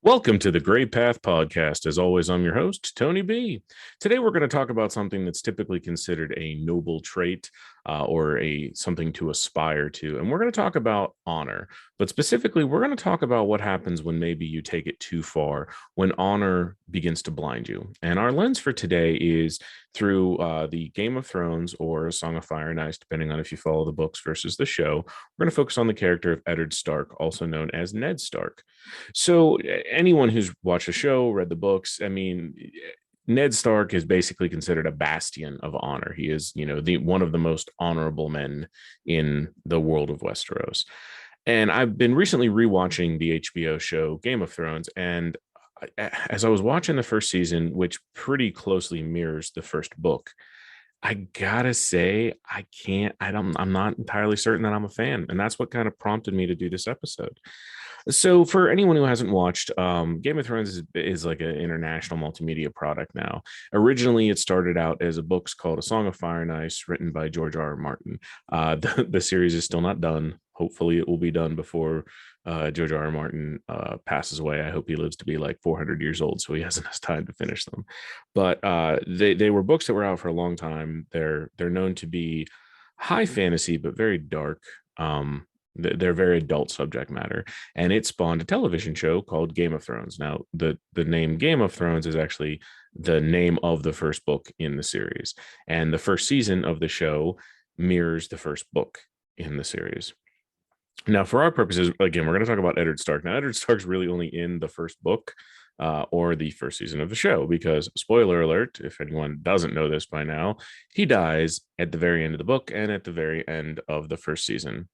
Welcome to the Gray Path Podcast. As always, I'm your host, Tony B. Today, we're going to talk about something that's typically considered a noble trait or something to aspire to. And we're going to talk about honor. But specifically, we're going to talk about what happens when maybe you take it too far, when honor begins to blind you. And our lens for today is through the Game of Thrones or Song of Fire and Ice, depending on if you follow the books versus the show. We're going to focus on the character of Eddard Stark, also known as Ned Stark. So anyone who's watched the show, read the books, I mean, Ned Stark is basically considered a bastion of honor. He is, the one of the most honorable men in the world of Westeros. And I've been recently rewatching the HBO show Game of Thrones, and as I was watching the first season, which pretty closely mirrors the first book, I gotta say, I'm not entirely certain that I'm a fan. And that's what kind of prompted me to do this episode. So, for anyone who hasn't watched, Game of Thrones is like an international multimedia product now. Originally, it started out as a book called A Song of Fire and Ice, written by George R. R. Martin. The series is still not done. Hopefully, it will be done before George R. R. Martin passes away. I hope he lives to be like 400 years old, so he has enough time to finish them. But they were books that were out for a long time. They're known to be high fantasy, but very dark. They're very adult subject matter, and it spawned a television show called Game of Thrones. Now, the name Game of Thrones is actually the name of the first book in the series, and the first season of the show mirrors the first book in the series. Now, for our purposes, again, we're going to talk about Eddard Stark. Now, Eddard Stark's really only in the first book or the first season of the show, because, spoiler alert, if anyone doesn't know this by now, he dies at the very end of the book and at the very end of the first season.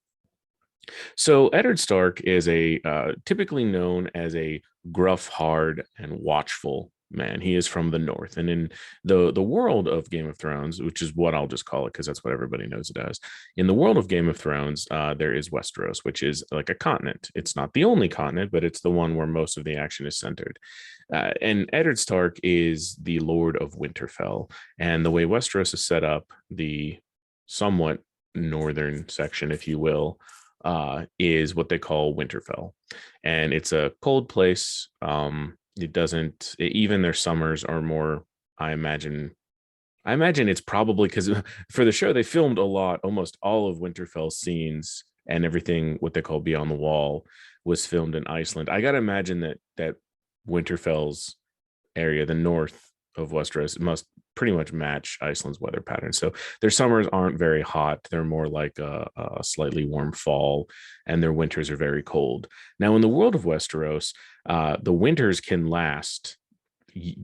So Eddard Stark is typically known as a gruff, hard, and watchful man. He is from the north, and in the world of Game of Thrones, which is what I'll just call it because that's what everybody knows it as. In the world of Game of Thrones, there is Westeros, which is like a continent. It's not the only continent, but it's the one where most of the action is centered. And Eddard Stark is the Lord of Winterfell, and the way Westeros is set up, the somewhat northern section, if you will, is what they call Winterfell, and it's a cold place. It doesn't even their summers are more. I imagine it's probably because for the show they filmed almost all of Winterfell's scenes and everything. What they call Beyond the Wall was filmed in Iceland. I gotta imagine that Winterfell's area, the north of Westeros, must pretty much match Iceland's weather pattern. So their summers aren't very hot. They're more like a slightly warm fall, and their winters are very cold. Now, in the world of Westeros, the winters can last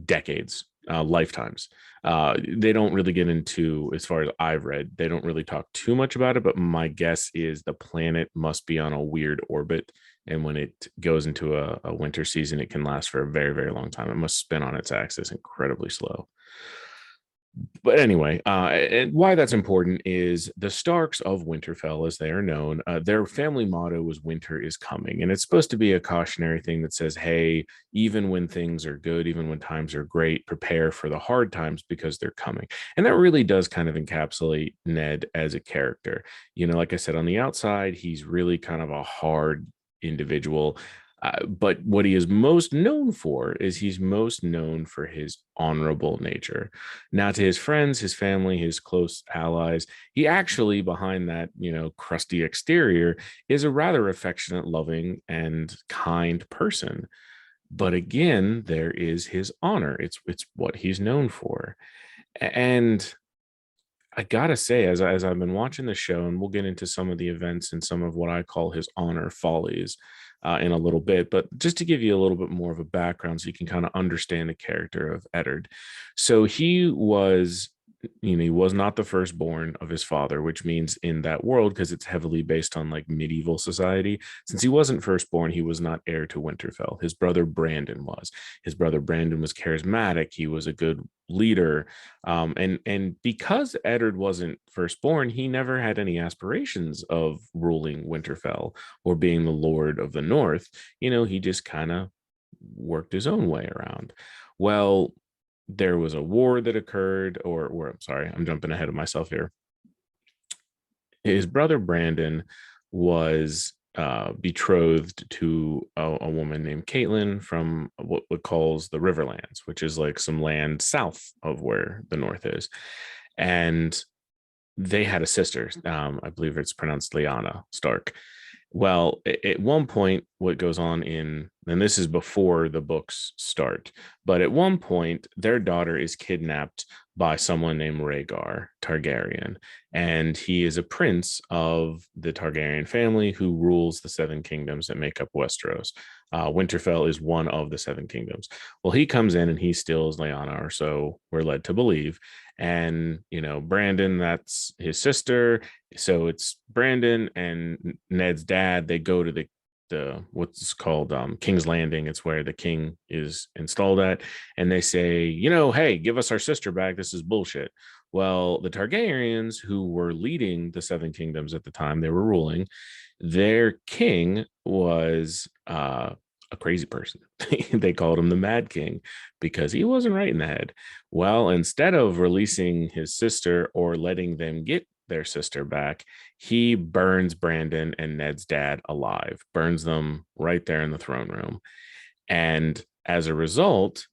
decades, lifetimes. They don't really get into, as far as I've read, they don't really talk too much about it, but my guess is the planet must be on a weird orbit. And when it goes into a winter season, it can last for a very, very long time. It must spin on its axis incredibly slow. But anyway, and why that's important is the Starks of Winterfell, as they are known, their family motto was "Winter is coming," and it's supposed to be a cautionary thing that says, "Hey, even when things are good, even when times are great, prepare for the hard times because they're coming." And that really does kind of encapsulate Ned as a character. Like I said, on the outside, he's really kind of a hard individual. But what he is most known for is he's most known for his honorable nature. Now, to his friends, his family, his close allies, he actually, behind that, crusty exterior, is a rather affectionate, loving, and kind person. But again, there is his honor. It's what he's known for. And I gotta say, as I've been watching the show, and we'll get into some of the events and some of what I call his honor follies in a little bit, but just to give you a little bit more of a background so you can kind of understand the character of Eddard. So he was not the firstborn of his father, which means in that world, because it's heavily based on like medieval society, since he wasn't firstborn, he was not heir to Winterfell. His brother Brandon was. His brother Brandon was charismatic. He was a good leader. And because Eddard wasn't firstborn, he never had any aspirations of ruling Winterfell or being the Lord of the North. He just kind of worked his own way around. Well, there was a war that occurred, or I'm sorry, I'm jumping ahead of myself here. His brother Brandon was betrothed to a woman named Caitlin from what calls the Riverlands, which is like some land south of where the North is. And they had a sister. I believe it's pronounced Lyanna Stark. Well, at one point, what goes on and this is before the books start, but at one point, their daughter is kidnapped by someone named Rhaegar Targaryen, and he is a prince of the Targaryen family who rules the seven kingdoms that make up Westeros. Winterfell is one of the seven kingdoms. Well, he comes in and he steals Lyanna, or so we're led to believe. And, Brandon, that's his sister, so it's Brandon and Ned's dad. They go to the what's called King's Landing. It's where the king is installed at, and they say, hey, give us our sister back. This is bullshit. Well, the Targaryens, who were leading the seven kingdoms at the time, they were ruling. Their king was a crazy person. They called him the Mad King because he wasn't right in the head. Well, instead of releasing his sister or letting them get their sister back, he burns Brandon and Ned's dad alive, burns them right there in the throne room. And as a result,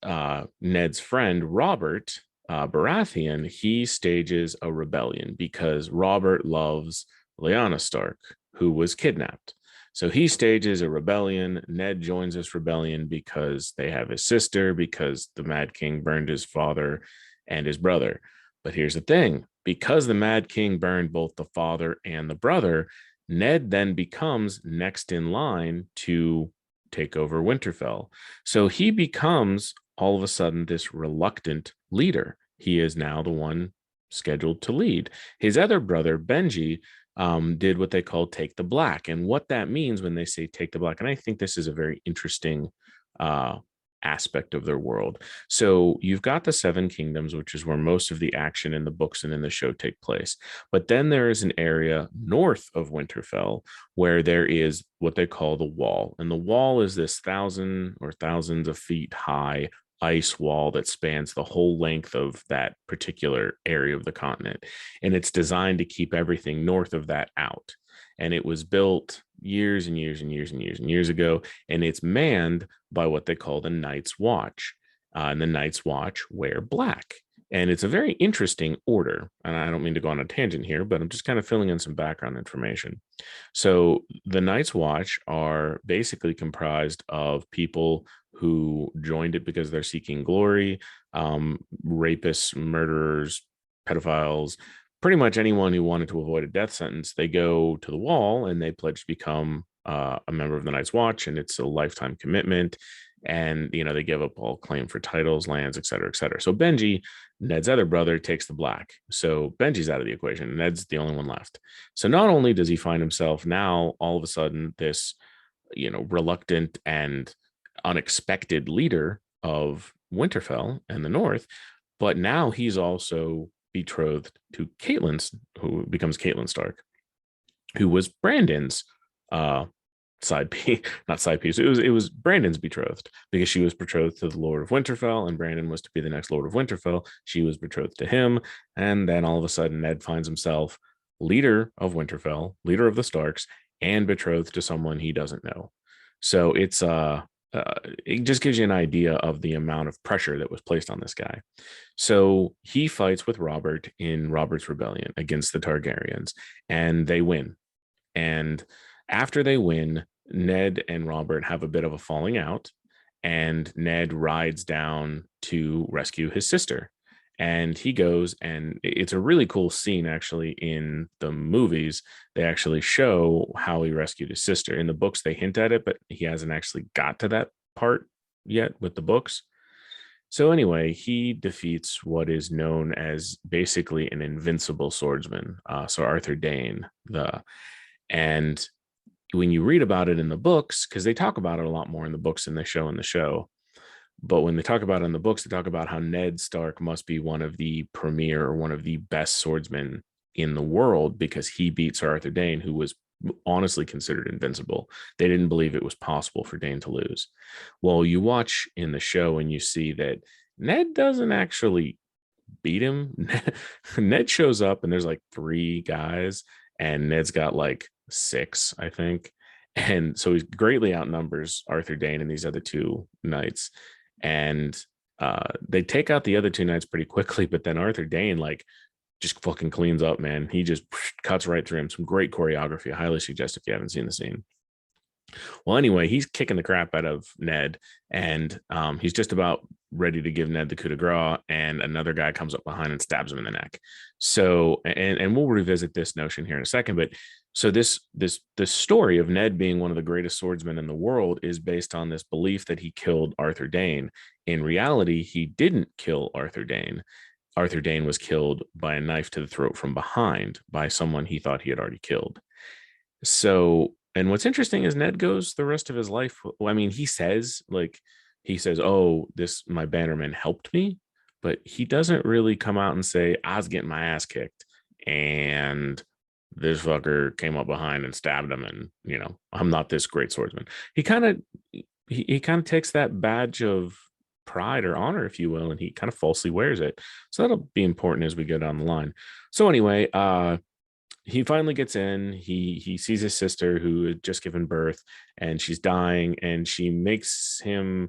Ned's friend, Robert Baratheon, he stages a rebellion because Robert loves Lyanna Stark, who was kidnapped. So he stages a rebellion. Ned joins this rebellion because they have his sister, because the Mad King burned his father and his brother. But here's the thing, because the Mad King burned both the father and the brother, Ned then becomes next in line to take over Winterfell. So he becomes all of a sudden this reluctant leader. He is now the one scheduled to lead. His other brother, Benji, did what they call take the black. And what that means when they say take the black, and I think this is a very interesting aspect of their world. So you've got the seven kingdoms, which is where most of the action in the books and in the show take place. But then there is an area north of Winterfell where there is what they call the wall. And the wall is this thousands of feet high ice wall that spans the whole length of that particular area of the continent. And it's designed to keep everything north of that out. And it was built years and years and years and years and years ago. And it's manned by what they call the Night's Watch. And the Night's Watch wear black. And it's a very interesting order. And I don't mean to go on a tangent here, but I'm just kind of filling in some background information. So the Night's Watch are basically comprised of people who joined it because they're seeking glory, rapists, murderers, pedophiles, pretty much anyone who wanted to avoid a death sentence. They go to the wall and they pledge to become a member of the Night's Watch, and it's a lifetime commitment. And they give up all claim for titles, lands, et cetera, et cetera. So Benji, Ned's other brother, takes the black. So Benji's out of the equation. Ned's the only one left. So not only does he find himself now all of a sudden this reluctant and unexpected leader of Winterfell and the North, but now he's also betrothed to Caitlin, who becomes Caitlin Stark, who was Brandon's side piece, not side piece. It was Brandon's betrothed because she was betrothed to the Lord of Winterfell, and Brandon was to be the next Lord of Winterfell. She was betrothed to him, and then all of a sudden, Ned finds himself leader of Winterfell, leader of the Starks, and betrothed to someone he doesn't know. So it just gives you an idea of the amount of pressure that was placed on this guy. So he fights with Robert in Robert's rebellion against the Targaryens, and they win. And after they win, Ned and Robert have a bit of a falling out, and Ned rides down to rescue his sister. And he goes, and it's a really cool scene, actually, in the movies. They actually show how he rescued his sister. In the books, they hint at it, but he hasn't actually got to that part yet with the books. So anyway, he defeats what is known as basically an invincible swordsman. So Arthur Dayne, and when you read about it in the books, because they talk about it a lot more in the books than they show in the show, but when they talk about it in the books, they talk about how Ned Stark must be one of the premier or one of the best swordsmen in the world because he beat Sir Arthur Dayne, who was honestly considered invincible. They didn't believe it was possible for Dayne to lose. Well, you watch in the show and you see that Ned doesn't actually beat him. Ned shows up and there's like three guys, and Ned's got like 6, I think. And so he greatly outnumbers Arthur Dayne and these other 2 knights. And they take out the other 2 knights pretty quickly, but then Arthur Dayne like just fucking cleans up, man. He just cuts right through him. Some great choreography. I highly suggest if you haven't seen the scene. Well, anyway, he's kicking the crap out of Ned, and he's just about ready to give Ned the coup de grace, and another guy comes up behind and stabs him in the neck. So, and we'll revisit this notion here in a second, but so this story of Ned being one of the greatest swordsmen in the world is based on this belief that he killed Arthur Dayne. In reality, he didn't kill Arthur Dayne. Arthur Dayne was killed by a knife to the throat from behind by someone he thought he had already killed. So, and what's interesting is Ned goes the rest of his life. I mean, he says, oh, this, my bannerman helped me, but he doesn't really come out and say, I was getting my ass kicked and this fucker came up behind and stabbed him. And, I'm not this great swordsman. He kind of takes that badge of pride or honor, if you will, and he kind of falsely wears it. So that'll be important as we go down the line. So anyway, he finally gets in. He sees his sister who had just given birth and she's dying, and she makes him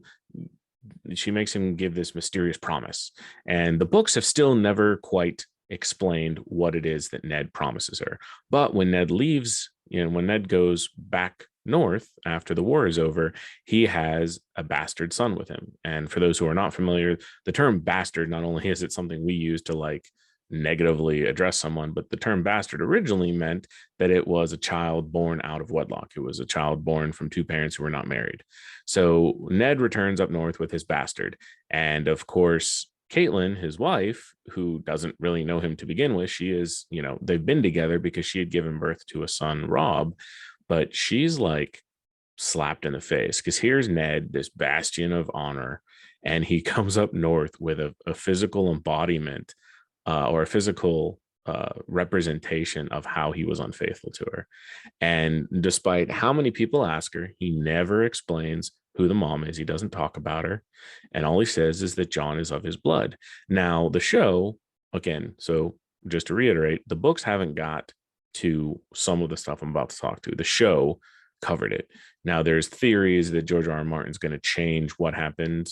give this mysterious promise. And the books have still never quite explained what it is that Ned promises her. But when Ned leaves, when Ned goes back north after the war is over, he has a bastard son with him. And for those who are not familiar, the term bastard, not only is it something we use to like negatively address someone, but the term bastard originally meant that it was a child born out of wedlock. It was a child born from 2 parents who were not married. So Ned returns up north with his bastard. And of course, Caitlin, his wife, who doesn't really know him to begin with, she is, they've been together because she had given birth to a son, Rob, but she's like slapped in the face because here's Ned, this bastion of honor, and he comes up north with a physical embodiment or a physical representation of how he was unfaithful to her. And despite how many people ask her, he never explains who the mom is. He doesn't talk about her. And all he says is that Jon is of his blood. Now, the show, again, so just to reiterate, the books haven't got to some of the stuff I'm about to talk to. The show covered it. Now, there's theories that George R.R. Martin's going to change what happened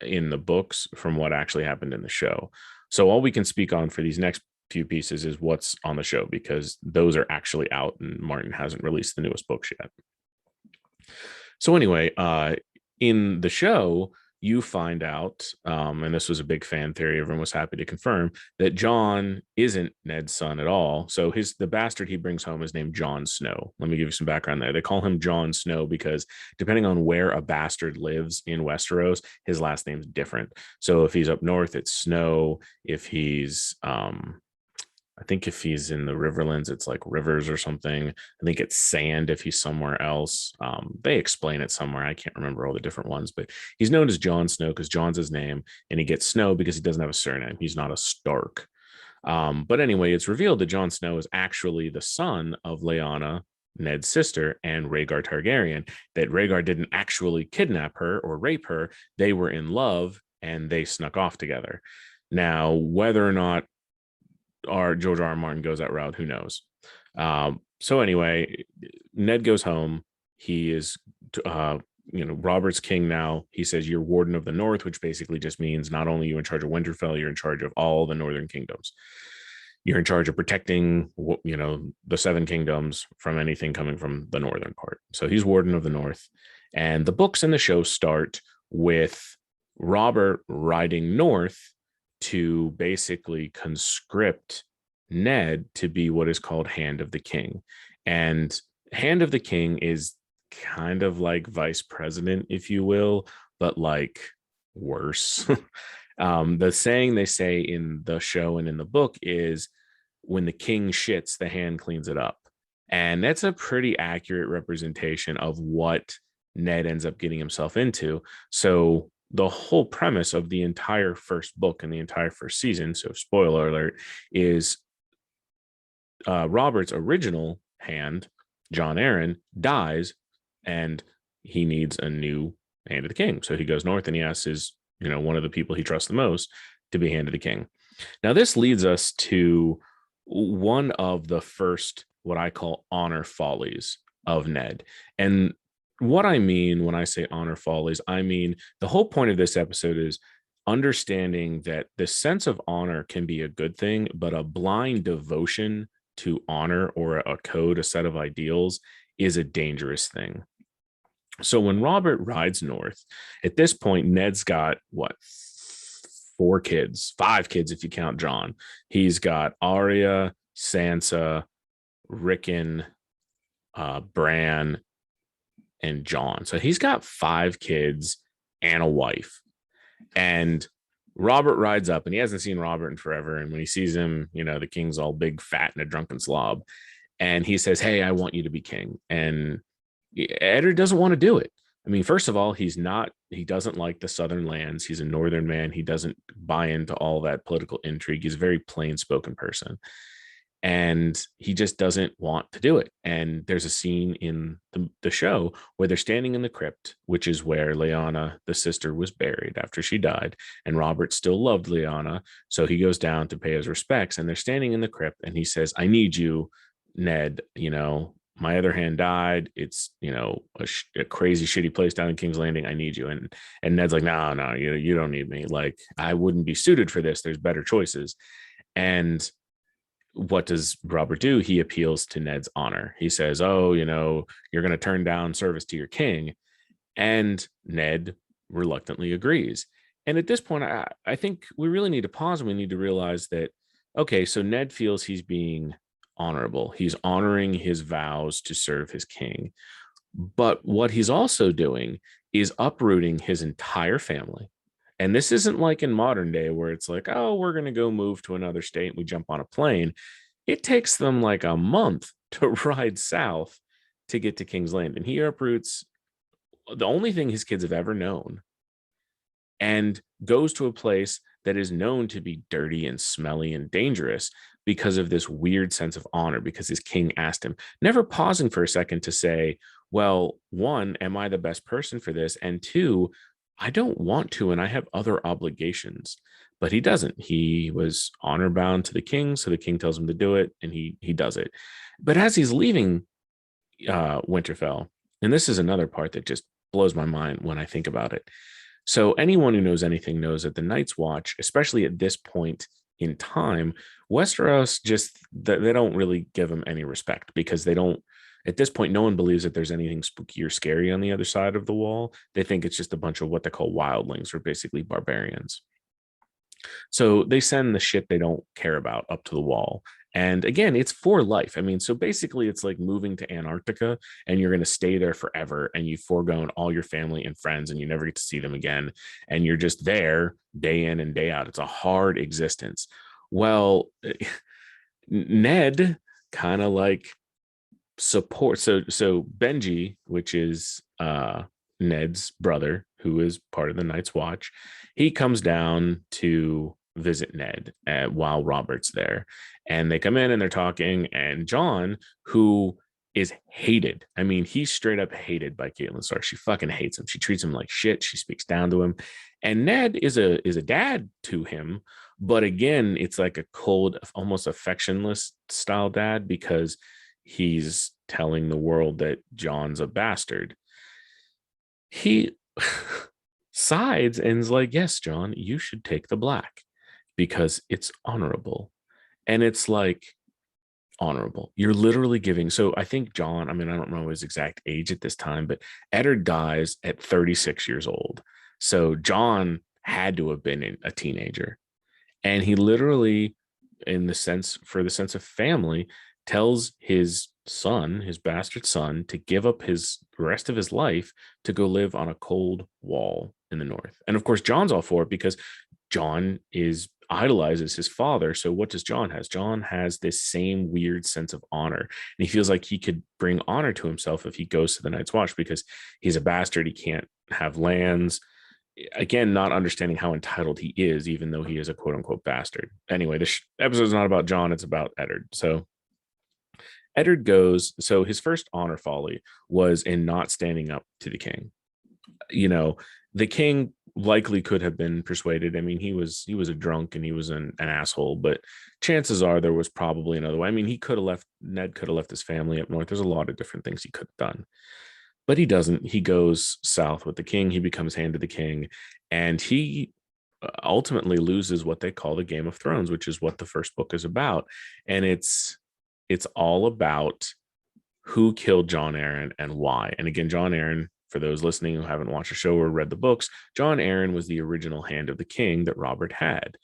in the books from what actually happened in the show. So all we can speak on for these next few pieces is what's on the show, because those are actually out and Martin hasn't released the newest books yet. So anyway, in the show, you find out, and this was a big fan theory, everyone was happy to confirm, that Jon isn't Ned's son at all. So the bastard he brings home is named Jon Snow. Let me give you some background there. They call him Jon Snow because depending on where a bastard lives in Westeros, his last name's different. So if he's up north, it's Snow. If he's I think if he's in the Riverlands, it's like Rivers or something. I think it's Sand if he's somewhere else. They explain it somewhere. I can't remember all the different ones, but he's known as Jon Snow because Jon's his name, and he gets Snow because he doesn't have a surname. He's not a Stark. But anyway, it's revealed that Jon Snow is actually the son of Lyanna, Ned's sister, and Rhaegar Targaryen, that Rhaegar didn't actually kidnap her or rape her. They were in love and they snuck off together. Now, whether or not George R.R. Martin goes that route, who knows? So anyway, Ned goes home. He is, Robert's king now. He says, you're Warden of the North, which basically just means not only you in charge of Winterfell, you're in charge of all the northern kingdoms. You're in charge of protecting, the 7 kingdoms from anything coming from the northern part. So he's Warden of the North. And the books and the show start with Robert riding north to basically conscript Ned to be what is called Hand of the King. And Hand of the King is kind of like vice president, if you will, but like worse. The saying they say in the show and in the book is, when the king shits, the hand cleans it up. And that's a pretty accurate representation of what Ned ends up getting himself into. So the whole premise of the entire first book and the entire first season, so spoiler alert, is Robert's original hand, Jon Arryn, dies and he needs a new Hand of the King. So he goes north and he asks his, one of the people he trusts the most to be Hand of the King. Now, this leads us to one of the first what I call honor follies of Ned. And what I mean when I say honor follies, I mean the whole point of this episode is understanding that the sense of honor can be a good thing, but a blind devotion to honor or a code, a set of ideals, is a dangerous thing. So when Robert rides north, at this point, Ned's got what, four kids, five kids if you count John. He's got Arya, Sansa, Rickon, Bran, and John. So he's got five kids and a wife. And Robert rides up, and he hasn't seen Robert in forever. And when he sees him, the king's all big, fat, and a drunken slob. And he says, "Hey, I want you to be king." And Eddard doesn't want to do it. I mean, first of all, he doesn't like the southern lands. He's a northern man. He doesn't buy into all that political intrigue. He's a very plain spoken person. And he just doesn't want to do it. And there's a scene in the show where they're standing in the crypt, which is where Lyanna, the sister, was buried after she died. And Robert still loved Lyanna. So he goes down to pay his respects. And they're standing in the crypt. And he says, "I need you, Ned. My other hand died. It's, a crazy, shitty place down in King's Landing. I need you." And Ned's like, "No, you don't need me. Like, I wouldn't be suited for this. There's better choices." And what does Robert do? He appeals to Ned's honor. He says, "Oh, you're going to turn down service to your king." And Ned reluctantly agrees. And at this point, I think we really need to pause and we need to realize that, okay, so Ned feels he's being honorable. He's honoring his vows to serve his king. But what he's also doing is uprooting his entire family. And this isn't like in modern day where it's like, "Oh, we're going to go move to another state and we jump on a plane." It takes them like a month to ride south to get to King's Landing. He uproots the only thing his kids have ever known and goes to a place that is known to be dirty and smelly and dangerous because of this weird sense of honor, because his king asked him, never pausing for a second to say, well, one, am I the best person for this? And two, I don't want to, and I have other obligations. But he doesn't. He was honor bound to the king, so the king tells him to do it, and he does it. But as he's leaving Winterfell, and this is another part that just blows my mind when I think about it. So anyone who knows anything knows that the Night's Watch, especially at this point in time, Westeros they don't really give them any respect because they don't. At this point, no one believes that there's anything spooky or scary on the other side of the wall. They think it's just a bunch of what they call wildlings, or basically barbarians. So they send the shit they don't care about up to the wall. And again, it's for life. I mean, so basically it's like moving to Antarctica and you're going to stay there forever and you've foregone all your family and friends and you never get to see them again. And you're just there day in and day out. It's a hard existence. Well, Ned kind of like support. So Benji, which is Ned's brother, who is part of the Night's Watch, he comes down to visit Ned while Robert's there. And they come in and they're talking. And John, who is hated, I mean, he's straight up hated by Caitlin Stark. She fucking hates him. She treats him like shit. She speaks down to him. And Ned is a dad to him. But again, it's like a cold, almost affectionless style dad because he's telling the world that John's a bastard. He sides and is like, "Yes, John, you should take the black because it's honorable." And it's like, honorable. You're literally giving. So I think John, I mean, I don't know his exact age at this time, but Eddard dies at 36 years old. So John had to have been a teenager. And he literally, for the sense of family, tells his son, his bastard son, to give up his rest of his life to go live on a cold wall in the north. And of course, John's all for it because John idolizes his father. So what does John has? John has this same weird sense of honor. And he feels like he could bring honor to himself if he goes to the Night's Watch because he's a bastard. He can't have lands. Again, not understanding how entitled he is, even though he is a quote unquote bastard. Anyway, this episode is not about John. It's about Eddard. So Eddard goes. So his first honor folly was in not standing up to the king. The king likely could have been persuaded. I mean, he was a drunk and he was an asshole, but chances are there was probably another way. I mean, Ned could have left his family up north. There's a lot of different things he could have done, but he doesn't. He goes south with the king. He becomes hand of the king, and he ultimately loses what they call the Game of Thrones, which is what the first book is about. And it's all about who killed John Aaron and why. And again, John Aaron, for those listening who haven't watched the show or read the books, John Aaron was the original Hand of the King that Robert had.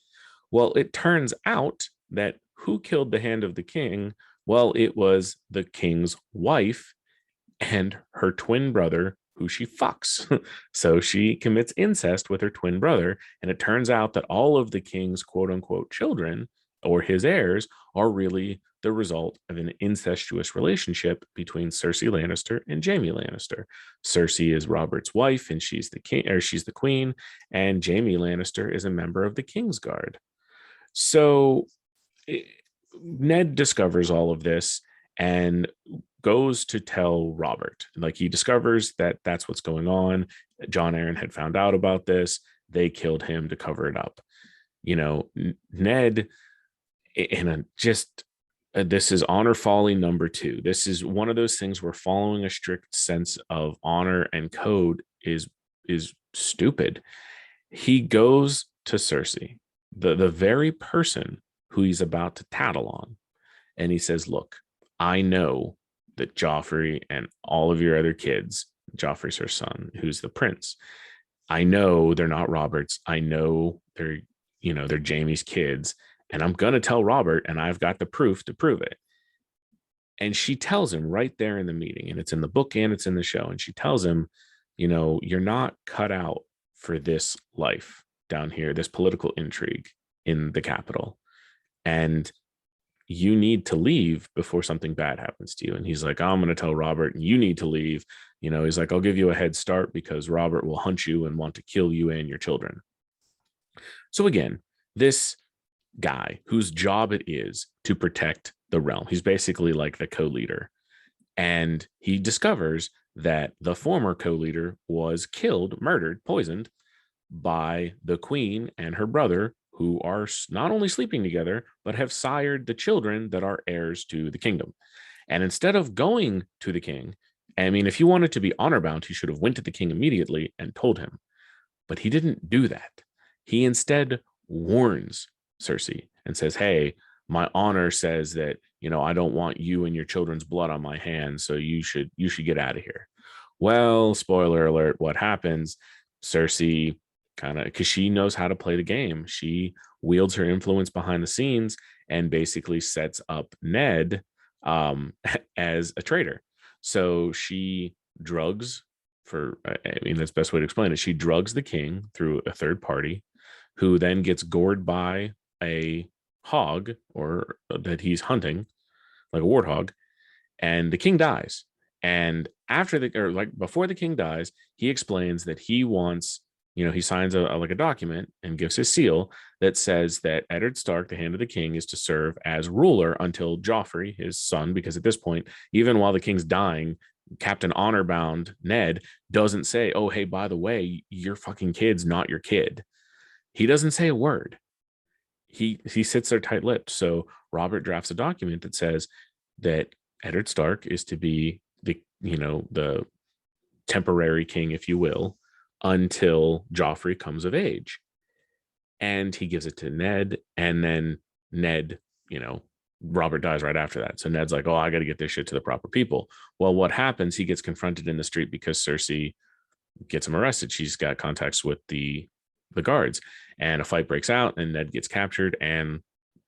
Well, it turns out that who killed the Hand of the King? Well, it was the king's wife and her twin brother, who she fucks. So she commits incest with her twin brother. And it turns out that all of the king's quote unquote children or his heirs are really the result of an incestuous relationship between Cersei Lannister and Jaime Lannister. Cersei is Robert's wife and she's the king, or she's the queen, and Jaime Lannister is a member of the Kingsguard. So Ned discovers all of this and goes to tell Robert. Like, he discovers that that's what's going on. John Aaron had found out about this. They killed him to cover it up. Ned, in a just this is honor folly number 2. This is one of those things where following a strict sense of honor and code is stupid. He goes to Cersei, the very person who he's about to tattle on, and he says, look, I know that Joffrey and all of your other kids, Joffrey's her son, who's the prince, I know they're not Robert's. I know they're Jaime's kids. And I'm going to tell Robert, and I've got the proof to prove it. And she tells him right there in the meeting, and it's in the book and it's in the show. And she tells him, you're not cut out for this life down here, this political intrigue in the capital. And you need to leave before something bad happens to you. And he's like, I'm going to tell Robert, and you need to leave. He's like, I'll give you a head start because Robert will hunt you and want to kill you and your children. So again, this guy whose job it is to protect the realm, he's basically like the co-leader, and he discovers that the former co-leader was killed, murdered, poisoned by the queen and her brother, who are not only sleeping together but have sired the children that are heirs to the kingdom. And instead of going to the king, I mean, if he wanted to be honor bound, he should have went to the king immediately and told him, but he didn't do that. He instead warns Cersei and says, hey, my honor says that, I don't want you and your children's blood on my hands, so you should get out of here. Well, spoiler alert, what happens? Cersei, kind of, because she knows how to play the game, she wields her influence behind the scenes and basically sets up Ned as a traitor. So she drugs, that's the best way to explain it, she drugs the king through a third party, who then gets gored by a hog or that he's hunting, like a warthog, and the king dies. And before the king dies, he explains that he wants, he signs a document and gives his seal that says that Eddard Stark, the Hand of the King, is to serve as ruler until Joffrey, his son, because at this point, even while the king's dying, Captain Honorbound Ned doesn't say, oh, hey, by the way, your fucking kid's not your kid. He doesn't say a word. He sits there tight-lipped. So Robert drafts a document that says that Eddard Stark is to be the temporary king, if you will, until Joffrey comes of age. And he gives it to Ned, and then Ned, Robert dies right after that. So Ned's like, oh, I got to get this shit to the proper people. Well, what happens? He gets confronted in the street because Cersei gets him arrested. She's got contacts with the guards, and a fight breaks out, and Ned gets captured. And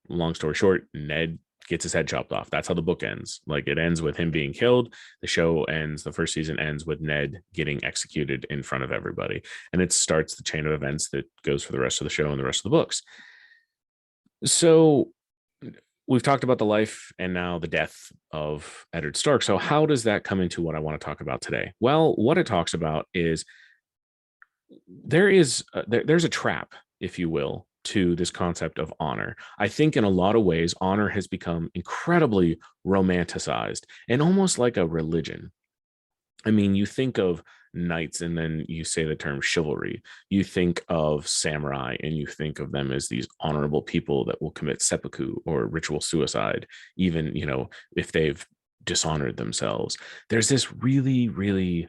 long story short, Ned gets his head chopped off. That's how the book ends. Like, it ends with him being killed. The show ends, the first season ends with Ned getting executed in front of everybody. And it starts the chain of events that goes for the rest of the show and the rest of the books. So we've talked about the life and now the death of Eddard Stark. So how does that come into what I want to talk about today? Well, what it talks about is there's a trap, if you will, to this concept of honor. I think in a lot of ways, honor has become incredibly romanticized and almost like a religion. I mean, you think of knights and then you say the term chivalry, you think of samurai and you think of them as these honorable people that will commit seppuku or ritual suicide, even, if they've dishonored themselves. There's this really, really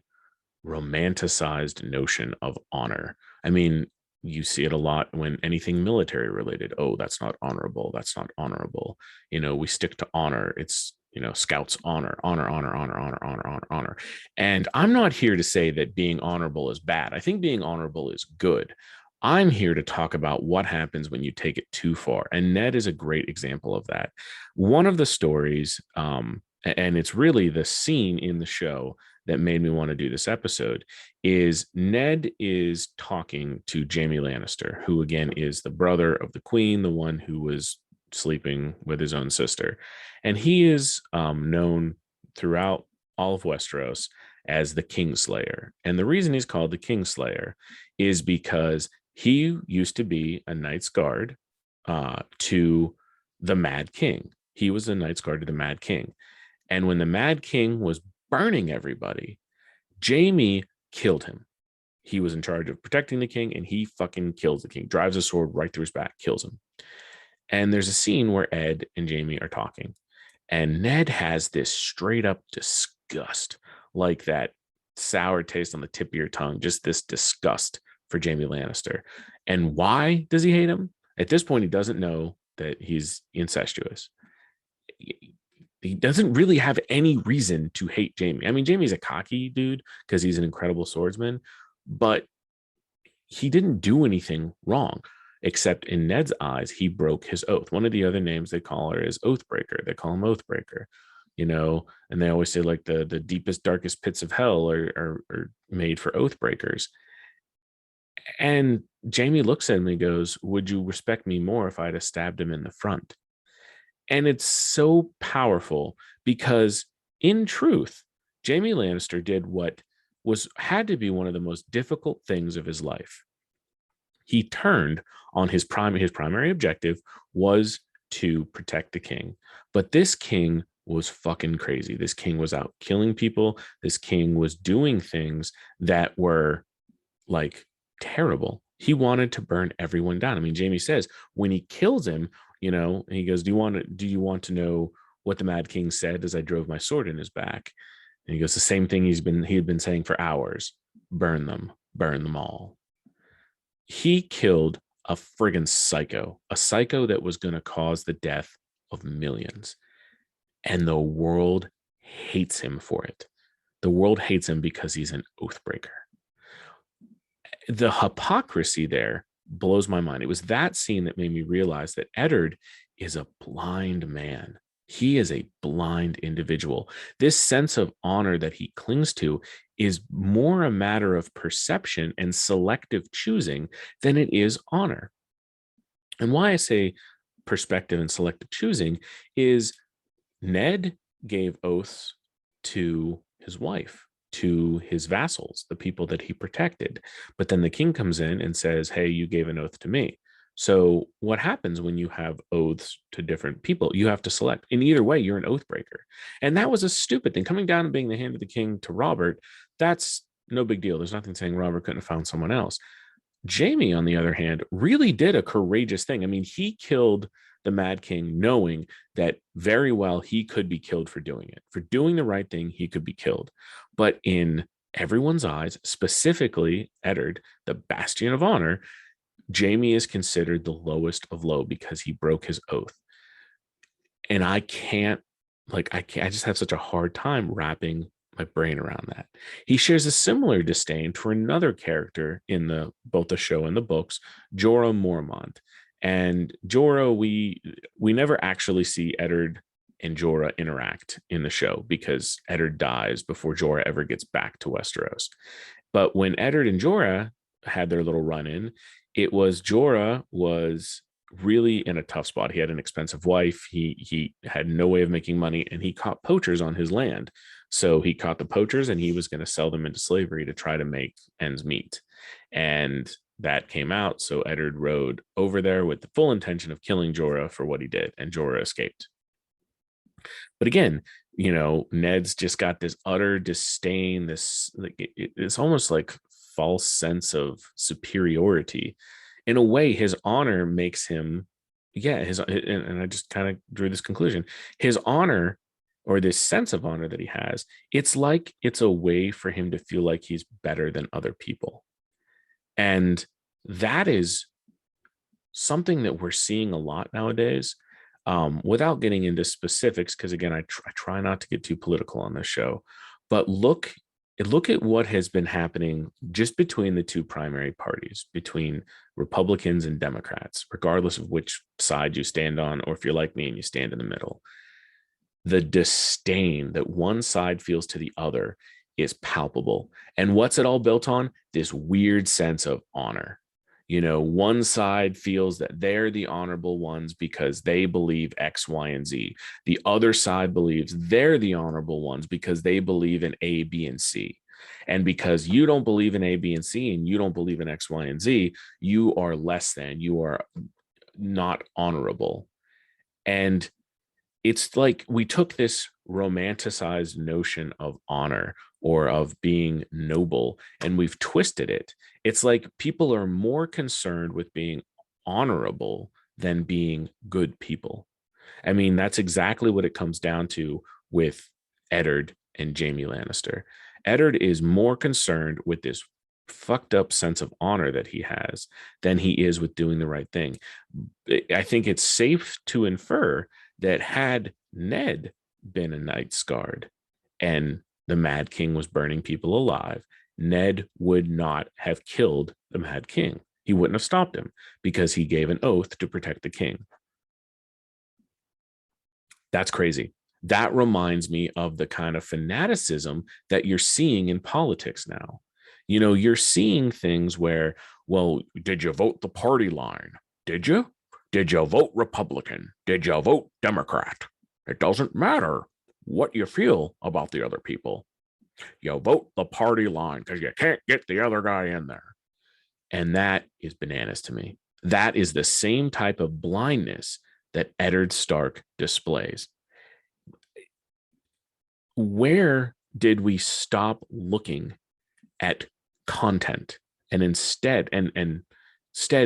romanticized notion of honor. I mean, you see it a lot when anything military related. Oh, that's not honorable. That's not honorable. We stick to honor. It's, scouts honor, honor, honor, honor, honor, honor, honor, honor. And I'm not here to say that being honorable is bad. I think being honorable is good. I'm here to talk about what happens when you take it too far. And Ned is a great example of that. One of the stories, and it's really the scene in the show that made me want to do this episode, is Ned is talking to Jaime Lannister, who again is the brother of the queen, the one who was sleeping with his own sister. And he is known throughout all of Westeros as the Kingslayer. And the reason he's called the Kingslayer is because he used to be a Knight's Guard to the Mad King. He was the Knight's Guard to the Mad King. And when the Mad King was burning everybody, Jaime killed him. He was in charge of protecting the king, and he fucking kills the king, drives a sword right through his back, kills him. And there's a scene where Ed and Jaime are talking, and Ned has this straight up disgust, like that sour taste on the tip of your tongue, just this disgust for Jaime Lannister. And why does he hate him? At this point, he doesn't know that he's incestuous. He doesn't really have any reason to hate Jaime. I mean, Jaime's a cocky dude because he's an incredible swordsman, but he didn't do anything wrong, except in Ned's eyes, he broke his oath. One of the other names they call her is Oathbreaker. They call him Oathbreaker, and they always say like the deepest, darkest pits of hell are made for oathbreakers. And Jaime looks at him and goes, "Would you respect me more if I'd have stabbed him in the front?" And it's so powerful because in truth, Jaime Lannister did what had to be one of the most difficult things of his life. He turned on his primary objective was to protect the king. But this king was fucking crazy. This king was out killing people. This king was doing things that were like terrible. He wanted to burn everyone down. I mean, Jaime says when he kills him, and he goes, do you want to know what the Mad King said as I drove my sword in his back? And he goes, the same thing he had been saying for hours: burn them all. He killed a friggin' psycho, a psycho that was going to cause the death of millions. And the world hates him for it. The world hates him because he's an oathbreaker. The hypocrisy there blows my mind. It was that scene that made me realize that Eddard is a blind man. He is a blind individual. This sense of honor that he clings to is more a matter of perception and selective choosing than it is honor. And why I say perspective and selective choosing is Ned gave oaths to his wife, to his vassals, the people that he protected. But then the king comes in and says, hey, you gave an oath to me. So what happens when you have oaths to different people? You have to select. In either way, you're an oath breaker. And that was a stupid thing. Coming down and being the hand of the king to Robert, that's no big deal. There's nothing saying Robert couldn't have found someone else. Jaime, on the other hand, really did a courageous thing. I mean, he killed the Mad King knowing that very well he could be killed for doing it. For doing the right thing, he could be killed. But in everyone's eyes, specifically Eddard, the bastion of honor, Jaime is considered the lowest of low because he broke his oath. And I just have such a hard time wrapping my brain around that. He shares a similar disdain for another character in both the show and the books, Jorah Mormont. And Jorah, we never actually see Eddard and Jorah interact in the show because Eddard dies before Jorah ever gets back to Westeros. But when Eddard and Jorah had their little run-in, it was Jorah was really in a tough spot. He had an expensive wife. He had no way of making money, and he caught poachers on his land. So he caught the poachers, and he was going to sell them into slavery to try to make ends meet. And that came out. So Eddard rode over there with the full intention of killing Jorah for what he did, and Jorah escaped. But again, Ned's just got this utter disdain, this like it's almost like false sense of superiority. In a way, his honor makes him, yeah, and I just kind of drew this conclusion. His honor, or this sense of honor that he has, it's like it's a way for him to feel like he's better than other people. And that is something that we're seeing a lot nowadays. Without getting into specifics, because again, I try not to get too political on this show, but look at what has been happening just between the two primary parties, between Republicans and Democrats, regardless of which side you stand on, or if you're like me and you stand in the middle. The disdain that one side feels to the other is palpable. And what's it all built on? This weird sense of honor. One side feels that they're the honorable ones because they believe X, Y, and Z. The other side believes they're the honorable ones because they believe in A, B, and C. And because you don't believe in A, B, and C, and you don't believe in X, Y, and Z, you are less than, you are not honorable. And it's like we took this romanticized notion of honor or of being noble and we've twisted it. It's like people are more concerned with being honorable than being good people. I mean, that's exactly what it comes down to with Eddard and Jaime Lannister. Eddard is more concerned with this fucked up sense of honor that he has than he is with doing the right thing. I think it's safe to infer that had Ned been a Night's Guard and the Mad King was burning people alive, Ned would not have killed the Mad King. He wouldn't have stopped him because he gave an oath to protect the king. That's crazy. That reminds me of the kind of fanaticism that you're seeing in politics now. You're seeing things where, well, did you vote the party line? Did you? Did you vote Republican? Did you vote Democrat? It doesn't matter what you feel about the other people. You vote the party line because you can't get the other guy in there. And that is bananas to me. That is the same type of blindness that Eddard Stark displays. Where did we stop looking at content and instead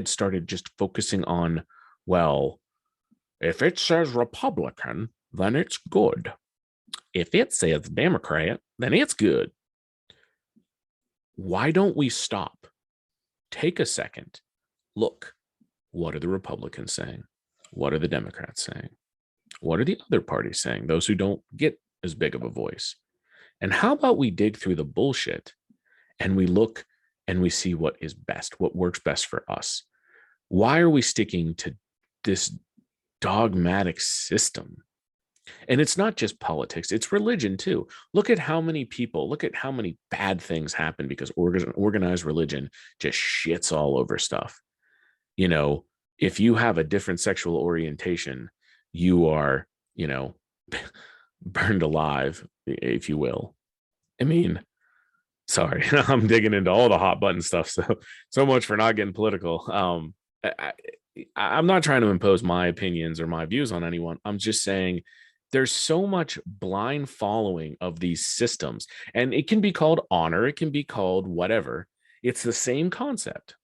started just focusing on, well, if it says Republican, then it's good. If it says Democrat, then it's good. Why don't we stop? Take a second. Look, what are the Republicans saying? What are the Democrats saying? What are the other parties saying? Those who don't get as big of a voice. And how about we dig through the bullshit and we look and we see what is best, what works best for us? Why are we sticking to this dogmatic system? And it's not just politics, it's religion too. Look at how many bad things happen because organized religion just shits all over stuff. If you have a different sexual orientation, you are, burned alive, if you will. I mean, sorry, I'm digging into all the hot button stuff. So much for not getting political. I'm not trying to impose my opinions or my views on anyone. I'm just saying there's so much blind following of these systems, and it can be called honor. It can be called whatever. It's the same concept.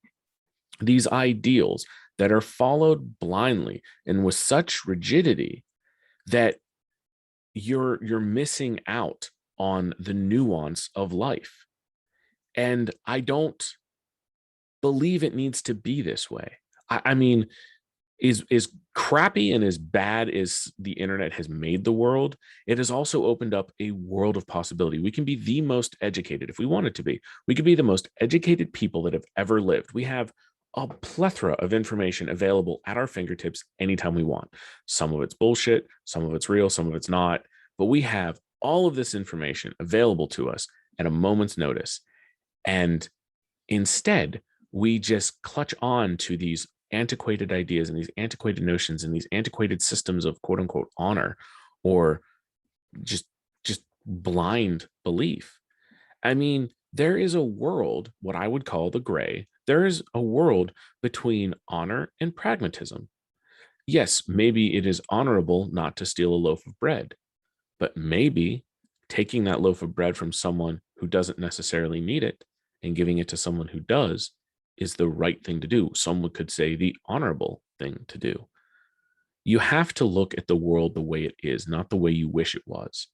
These ideals that are followed blindly and with such rigidity that you're missing out on the nuance of life. And I don't believe it needs to be this way. I mean, is crappy and as bad as the internet has made the world, it has also opened up a world of possibility. We can be the most educated if we wanted to be. We could be the most educated people that have ever lived. We have a plethora of information available at our fingertips anytime we want. Some of it's bullshit, some of it's real, some of it's not, but we have all of this information available to us at a moment's notice. And instead, we just clutch on to these antiquated ideas and these antiquated notions and these antiquated systems of quote unquote honor or just blind belief. I mean, there is a world, what I would call the gray. There is a world between honor and pragmatism. Yes, maybe it is honorable not to steal a loaf of bread, But maybe taking that loaf of bread from someone who doesn't necessarily need it and giving it to someone who does is the right thing to do. Someone could say the honorable thing to do. You have to look at the world the way it is, not the way you wish it was.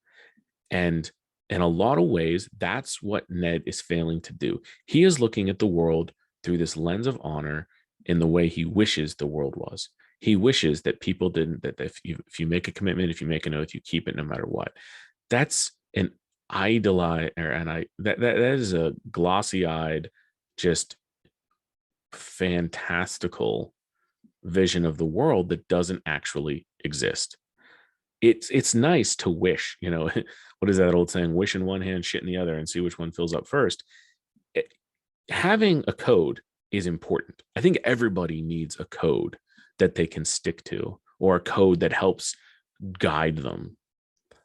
And in a lot of ways, that's what Ned is failing to do. He is looking at the world through this lens of honor in the way he wishes the world was. He wishes that people didn't, that if you make a commitment, if you make an oath, you keep it no matter what. That's an idolize, that is a glossy-eyed, just fantastical vision of the world that doesn't actually exist. It's nice to wish, what is that old saying? Wish in one hand, shit in the other, and see which one fills up first. Having a code is important. I think everybody needs a code that they can stick to, or a code that helps guide them.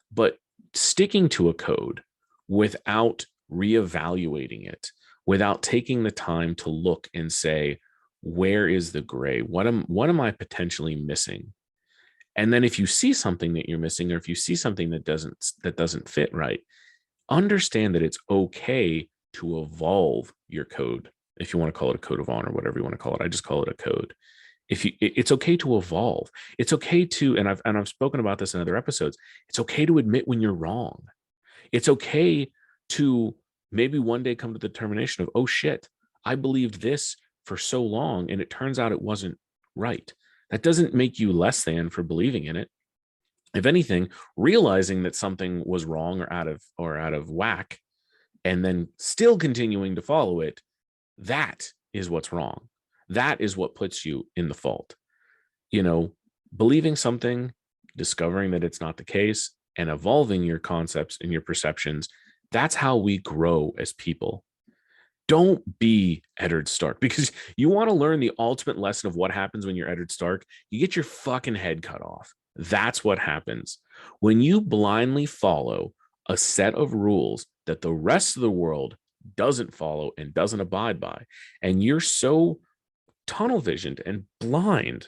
But sticking to a code without reevaluating it, without taking the time to look and say, where is the gray? What am I potentially missing? And then if you see something that you're missing, or if you see something that doesn't fit right, understand that it's okay to evolve your code. If you want to call it a code of honor, whatever you want to call it, I just call it a code. It's okay to evolve. It's okay to, and I've spoken about this in other episodes. It's okay to admit when you're wrong. It's okay to maybe one day come to the determination of, oh shit, I believed this for so long and it turns out it wasn't right. That doesn't make you less than for believing in it. If anything, realizing that something was wrong or out of whack and then still continuing to follow it, that is what's wrong. That is what puts you in the fault. Believing something, discovering that it's not the case, and evolving your concepts and your perceptions, that's how we grow as people. Don't be Eddard Stark, because you want to learn the ultimate lesson of what happens when you're Eddard Stark. You get your fucking head cut off. That's what happens when you blindly follow a set of rules that the rest of the world doesn't follow and doesn't abide by. And you're so tunnel visioned and blind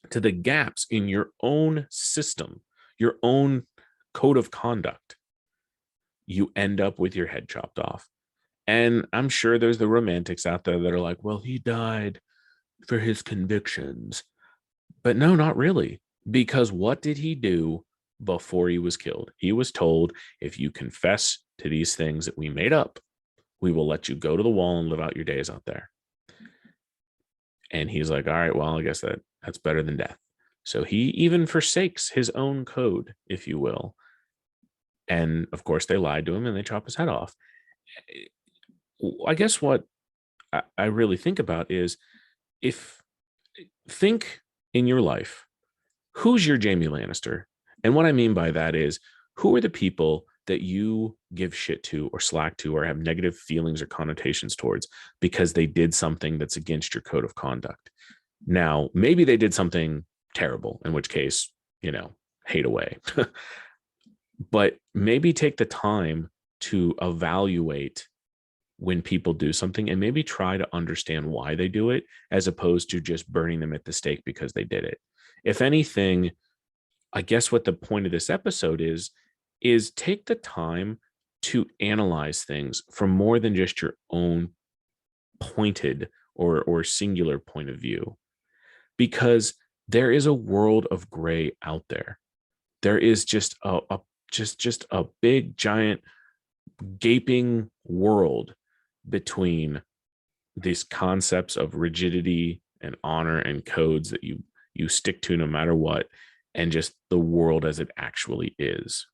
to the gaps in your own system, your own code of conduct, you end up with your head chopped off. And I'm sure there's the romantics out there that are like, well, he died for his convictions. But no, not really. Because what did he do before he was killed? He was told, if you confess to these things that we made up, we will let you go to the wall and live out your days out there. And he's like, all right, well, I guess that's better than death. So he even forsakes his own code, if you will. And of course, they lied to him and they chop his head off. I guess what I really think about is, think in your life, who's your Jaime Lannister? And what I mean by that is, who are the people that you give shit to or slack to or have negative feelings or connotations towards because they did something that's against your code of conduct? Now, maybe they did something terrible, in which case, hate away. But maybe take the time to evaluate when people do something and maybe try to understand why they do it, as opposed to just burning them at the stake because they did it. If anything, I guess what the point of this episode is take the time to analyze things from more than just your own pointed or singular point of view, because there is a world of gray out there. There is just a big giant gaping world between these concepts of rigidity and honor and codes that you stick to no matter what, and just the world as it actually is.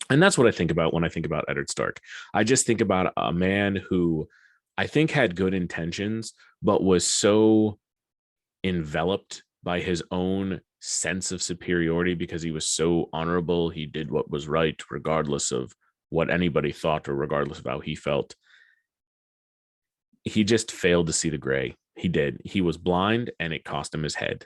And that's what I think about when I think about Eddard Stark. I just think about a man who I think had good intentions, but was so enveloped by his own sense of superiority because he was so honorable. He did what was right, regardless of what anybody thought or regardless of how he felt. He just failed to see the gray. He did. He was blind, and it cost him his head.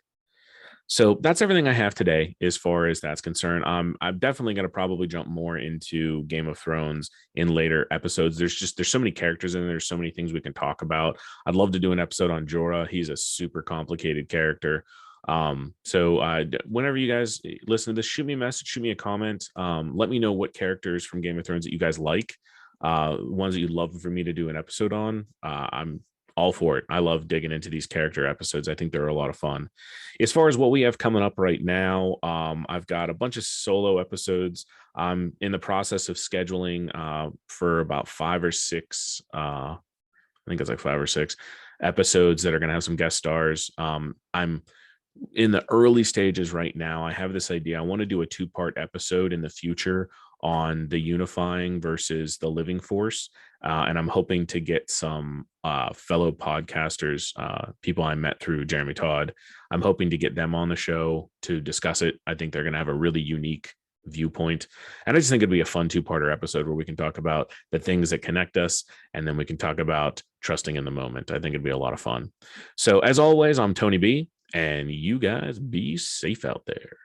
So that's everything I have today as far as that's concerned. I'm definitely going to probably jump more into Game of Thrones in later episodes. There's so many characters in there. There's so many things we can talk about. I'd love to do an episode on Jorah. He's a super complicated character. Whenever you guys listen to this, shoot me a message, shoot me a comment. Let me know what characters from Game of Thrones that you guys like, ones that you'd love for me to do an episode on. I'm all for it. I love digging into these character episodes. I think they're a lot of fun. As far as what we have coming up right now, I've got a bunch of solo episodes. I'm in the process of scheduling for about 5 or 6. I think it's like 5 or 6 episodes that are going to have some guest stars. I'm in the early stages right now. I have this idea. I want to do a 2-part episode in the future on the unifying versus the living force. And I'm hoping to get some fellow podcasters, people I met through Jeremy Todd. I'm hoping to get them on the show to discuss it. I think they're going to have a really unique viewpoint. And I just think it'd be a fun 2-parter episode where we can talk about the things that connect us. And then we can talk about trusting in the moment. I think it'd be a lot of fun. So as always, I'm Tony B, and you guys be safe out there.